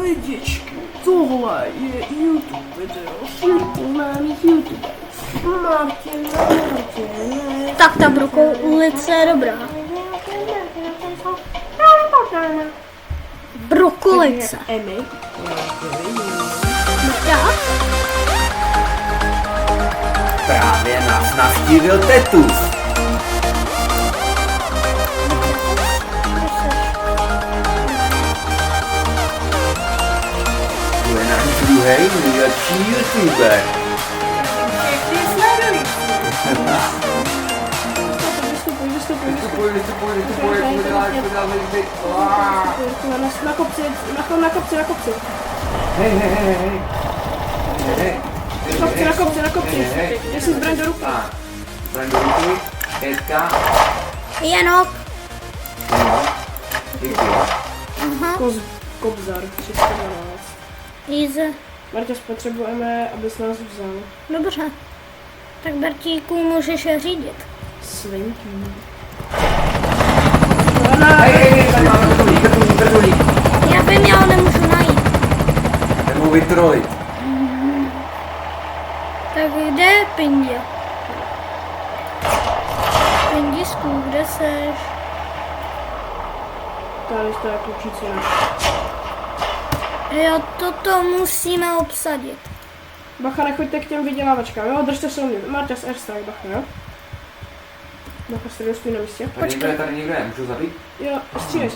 lidičky, tohle je YouTube video, filmovaný YouTube. Martin. Tak ta Brokou ulice je dobrá. Brokolice. Emmy. Tak? Právě nás navštívil Tetus. To je náš druhý nejlepší YouTuber. Vystupuj. Na kopci. Hej. Na kopci. Já si zbraň do ruky. Zbraň do ruky. Teďka. Jenok. Děkuji. Kobzar, 312. Jíze. Marťas, potřebujeme, abys nás vzal. Dobře. Tak Bertíku, můžeš je řídit. Svinký. Hej, tady máme vrtulník. Já vím, já ho nemůžu najít. Nebo vytrojit. Tak kde je Pindě? Pindisku, kde seš? Tady to je klučící. Jo, toto musíme obsadit. Bacha, nechoďte k těm vydělávačkám, jo? Držte se u mě. Marťas, airstrike, bacha, jo? Bacha, středu stojí na místě. Tady někde, můžu zabít? Jo, střílej.